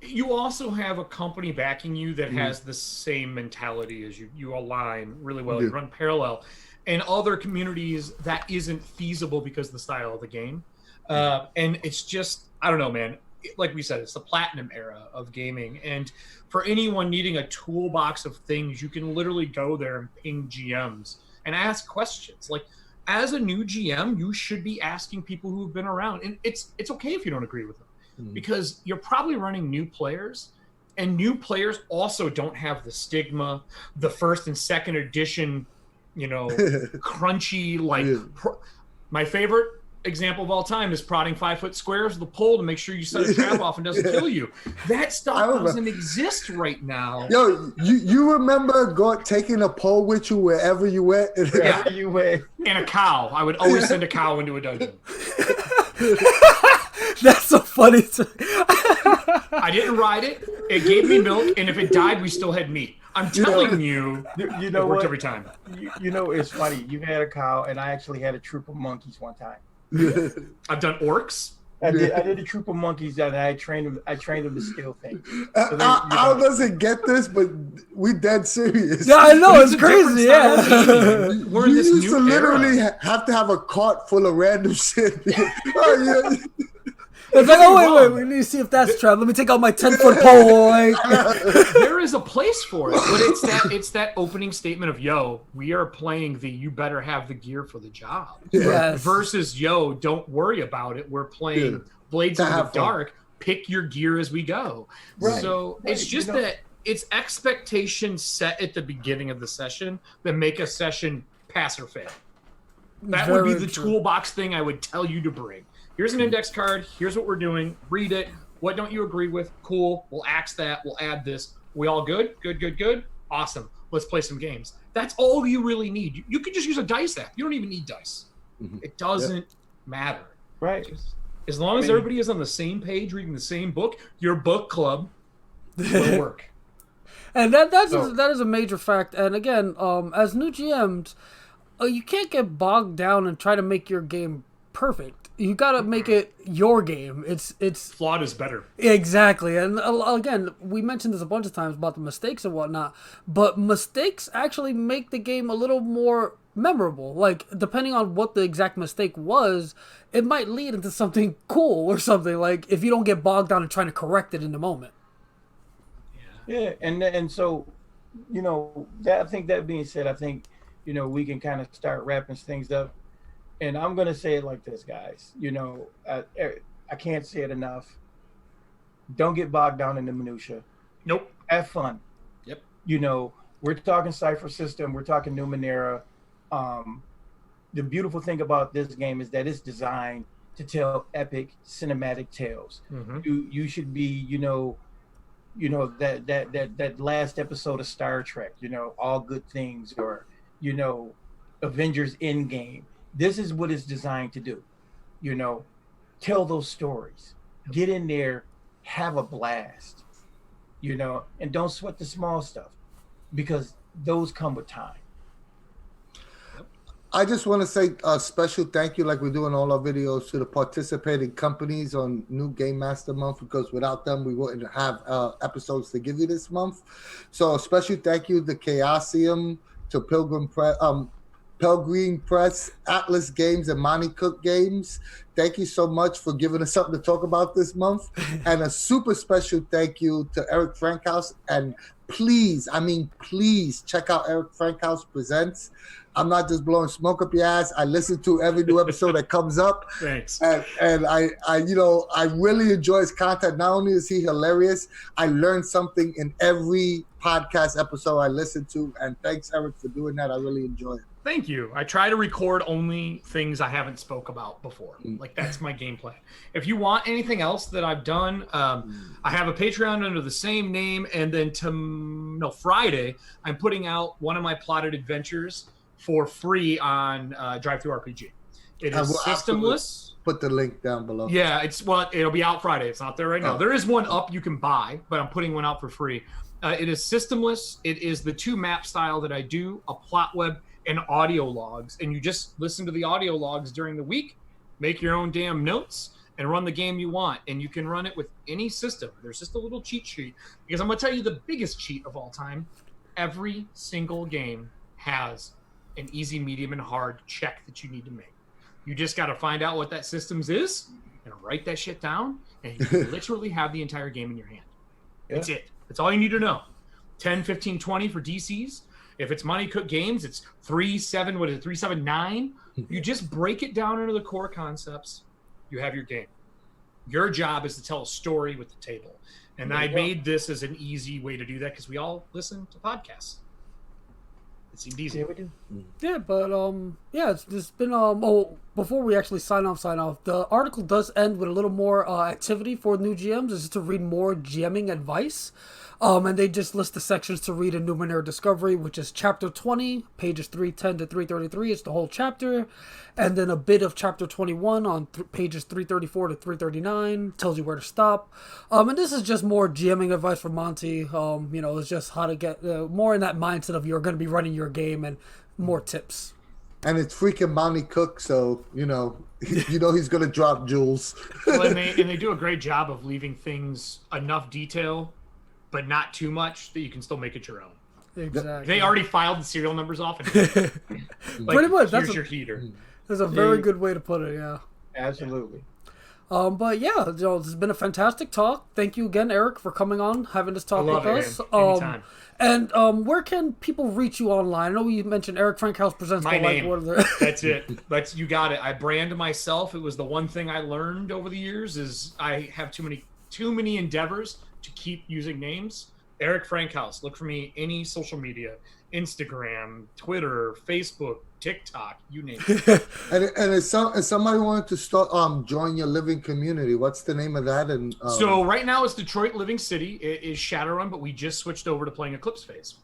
you also have a company backing you that has the same mentality as you. You align really well. You run parallel. In other communities, that isn't feasible because of the style of the game. And it's just, I don't know, man. Like we said, it's the platinum era of gaming. And for anyone needing a toolbox of things, you can literally go there and ping GMs and ask questions. Like, as a new GM, you should be asking people who've been around. And it's okay if you don't agree with them, because you're probably running new players, and new players also don't have the stigma, the first and second edition, crunchy, my favorite example of all time is prodding 5-foot squares with a pole to make sure you set a trap off and doesn't kill you. That stuff doesn't exist right now. Yo, you remember taking a pole with you wherever you went? Yeah, you went. And a cow. I would always send a cow into a dungeon. That's so funny. I didn't ride it. It gave me milk, and if it died, we still had meat. I'm telling you, you know it worked what? every time. It's funny. You had a cow, and I actually had a troop of monkeys one time. I've done orcs. I did a troop of monkeys, and I trained them to steal things. So Al doesn't get this, but we dead serious. Yeah, I know, it's crazy. Yeah, we're in this used to new literally era. have to have a cart full of random shit. It's like, wait, we need to see if that's trap. Let me take out my 10-foot pole. There is a place for it, but it's that opening statement of, yo, we are playing you better have the gear for the job. Yes. Versus, yo, don't worry about it. We're playing Blades in the Dark. Pick your gear as we go. Right. So it's just that it's expectations set at the beginning of the session that make a session pass or fail. That would be the toolbox thing I would tell you to bring. Here's an index card. Here's what we're doing. Read it. What don't you agree with? Cool. We'll axe that. We'll add this. We all good? Good. Awesome. Let's play some games. That's all you really need. You can just use a dice app. You don't even need dice. It doesn't matter. Right. As long as everybody is on the same page, reading the same book, your book club will work. And that is a major fact. And again, as new GMs, you can't get bogged down and try to make your game perfect. You gotta make it your game. It's flawed is better. Exactly. And again, we mentioned this a bunch of times about the mistakes and whatnot, but mistakes actually make the game a little more memorable. Like, depending on what the exact mistake was, it might lead into something cool or something, like if you don't get bogged down and trying to correct it in the moment. Yeah, and so, I think that being said, I think, we can kind of start wrapping things up. And I'm going to say it like this, guys. I can't say it enough. Don't get bogged down in the minutia. Nope. Have fun. Yep. We're talking Cypher system. We're talking Numenera. The beautiful thing about this game is that it's designed to tell epic cinematic tales. You should be, that last episode of Star Trek, All Good Things, or, Avengers Endgame. This is what it's designed to do. Tell those stories. Get in there, have a blast, and don't sweat the small stuff, because those come with time. I just want to say a special thank you, like we do in all our videos, to the participating companies on New Game Master Month, because without them, we wouldn't have episodes to give you this month. So a special thank you to Chaosium, to Pelgreen Press, Atlas Games, and Monty Cook Games. Thank you so much for giving us something to talk about this month. And a super special thank you to Erik Frankhouse. And please check out Erik Frankhouse Presents. I'm not just blowing smoke up your ass. I listen to every new episode that comes up. Thanks. And I really enjoy his content. Not only is he hilarious, I learned something in every podcast episode I listen to. And thanks, Erik, for doing that. I really enjoy it. Thank you. I try to record only things I haven't spoke about before. Like, that's my game plan. If you want anything else that I've done, I have a Patreon under the same name. And then Friday, I'm putting out one of my plotted adventures for free on DriveThruRPG. It is systemless. Put the link down below. Yeah, it'll be out Friday. It's not there right now. There is one up you can buy, but I'm putting one out for free. It is systemless. It is the 2 map style that I do, a plot web and audio logs. And you just listen to the audio logs during the week, make your own damn notes, and run the game you want. And you can run it with any system. There's just a little cheat sheet. Because I'm going to tell you the biggest cheat of all time. Every single game has an easy, medium, and hard check that you need to make. You just got to find out what that systems is and write that shit down, and you literally have the entire game in your hand. That's it. That's all you need to know. 10, 15, 20 for DCs. If it's Money Cook Games, it's 379. You just break it down into the core concepts. You have your game. Your job is to tell a story with the table. And I made this as an easy way to do that because we all listen to podcasts. It seemed easy. Yeah, we do. Yeah, but it's been before we actually sign off, the article does end with a little more activity for new GMs, is to read more GMing advice. And they just list the sections to read in Numenera Discovery, which is chapter 20, pages 310 to 333. It's the whole chapter. And then a bit of chapter 21 on pages 334 to 339 tells you where to stop. And this is just more GMing advice from Monty. It's just how to get more in that mindset of you're going to be running your game and more tips. And it's freaking Monty Cook, so he's going to drop jewels. Well, and they do a great job of leaving things enough detail, but not too much that you can still make it your own. Exactly. They already filed the serial numbers off. And pretty much. Here's your heater. That's a very good way to put it. Yeah. Absolutely. But yeah, this has been a fantastic talk. Thank you again, Erik, for coming on, having this talk with us. Anytime. And where can people reach you online? I know you mentioned Erik Frankhouse presents. My name. That's it. But you got it. I brand myself. It was the one thing I learned over the years is I have too many endeavors to keep using names. Erik Frankhouse. Look for me any social media, Instagram, Twitter, Facebook, TikTok, you name it. and if somebody wanted to start join your living community, what's the name of that? And so right now it's Detroit Living City. It is Shadowrun, but we just switched over to playing Eclipse Phase.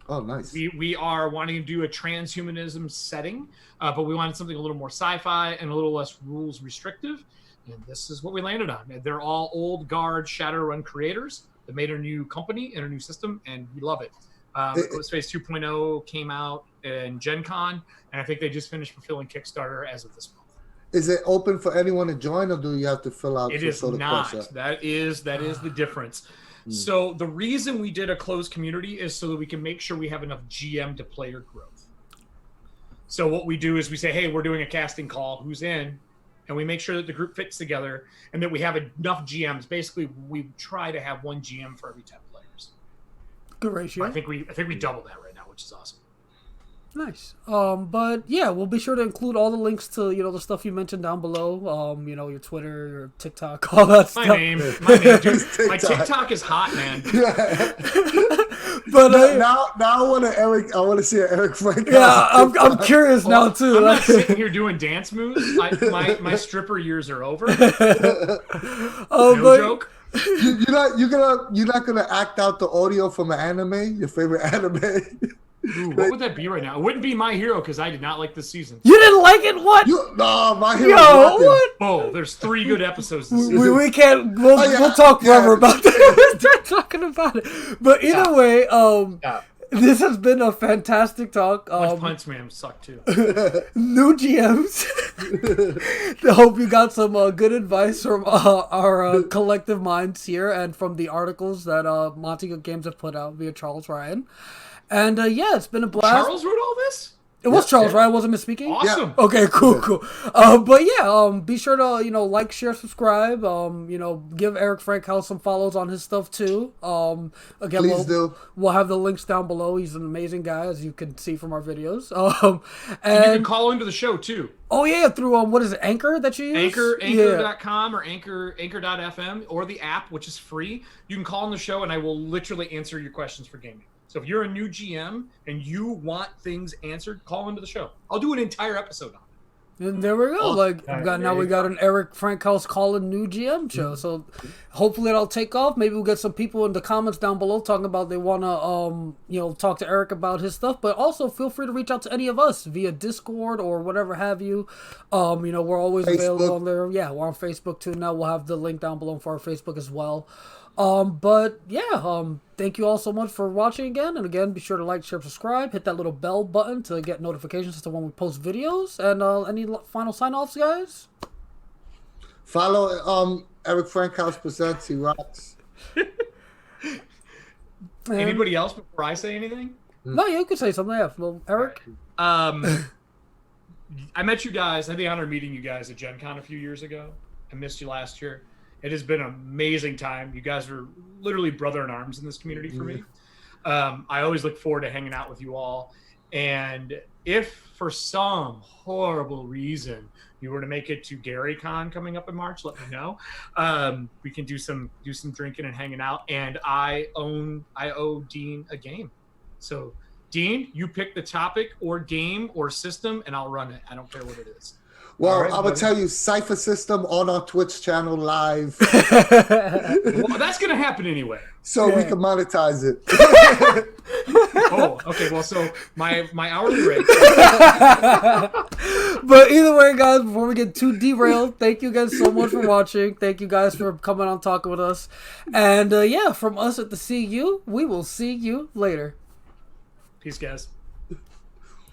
Oh, nice. We are wanting to do a transhumanism setting, but we wanted something a little more sci-fi and a little less rules restrictive. And this is what we landed on. They're all old guard Shadowrun creators that made a new company and a new system, and we love it. Eclipse Phase 2.0 came out in Gen Con, and I think they just finished fulfilling Kickstarter as of this month. Is it open for anyone to join, or do you have to fill out? It is not. That is the difference. So the reason we did a closed community is so that we can make sure we have enough GM to player growth. So what we do is we say, hey, we're doing a casting call. Who's in? And we make sure that the group fits together and that we have enough GMs. Basically, we try to have one GM for every 10 players. Good ratio. I think we double that right now, which is awesome. Nice. But yeah, we'll be sure to include all the links to the stuff you mentioned down below. Your Twitter, your TikTok, all that stuff. My name, dude. My TikTok is hot, man. But now I want to see an Erik Frankhouse. Yeah, I'm curious now too. I'm not sitting here doing dance moves. My stripper years are over. No joke. You're not gonna act out the audio from an anime, your favorite anime. Ooh, what would that be right now? It wouldn't be My Hero because I did not like this season. You didn't like it? What? No, My Hero. Yo, what? Oh, there's 3 good episodes this season. We can't. We'll talk forever about that. We'll start talking about it. But either way, this has been a fantastic talk. Punch Man sucked too. New GMs. I hope you got some good advice from our collective minds here and from the articles that Monty Good Games have put out via Charles Ryan. And it's been a blast. Charles wrote all this? It was Charles, right? I wasn't misspeaking? Awesome. Yeah. Okay, cool. But yeah, be sure to, like, share, subscribe. Give Erik Frankhouse some follows on his stuff too. Again, Please do. We'll have the links down below. He's an amazing guy, as you can see from our videos. And you can call into the show too. Oh yeah, through what is it, Anchor that you use? Anchor.com or Anchor.fm or the app, which is free. You can call on the show and I will literally answer your questions for gaming. So if you're a new GM and you want things answered, call into the show. I'll do an entire episode on it. And there we go. Like now we got go. an Erik Frankhouse calling new GM show. So hopefully it'll take off. Maybe we'll get some people in the comments down below talking about they want to talk to Erik about his stuff. But also feel free to reach out to any of us via Discord or whatever have you. We're always available on there. Yeah, we're on Facebook too now. We'll have the link down below for our Facebook as well. Thank you all so much for watching again. And again, be sure to like, share, subscribe. Hit that little bell button to get notifications as to when we post videos. And any final sign-offs, guys? Follow Erik Frankhouse Presents. He rocks. Anybody else before I say anything? No, you could say something. Yeah. Well, Erik? I met you guys. I had the honor of meeting you guys at Gen Con a few years ago. I missed you last year. It has been an amazing time. You guys are literally brother in arms in this community for me. I always look forward to hanging out with you all. And if for some horrible reason you were to make it to GaryCon coming up in March, let me know. We can do some drinking and hanging out. And I owe Dean a game. So Dean, you pick the topic or game or system and I'll run it. I don't care what it is. Well, right, I would tell you Cypher system on our Twitch channel live. Well, that's going to happen anyway. So we can monetize it. Oh, okay. Well, so my hourly rate. But either way, guys, before we get too derailed, thank you guys so much for watching. Thank you guys for coming on talking with us. And from us at the CU, we will see you later. Peace, guys.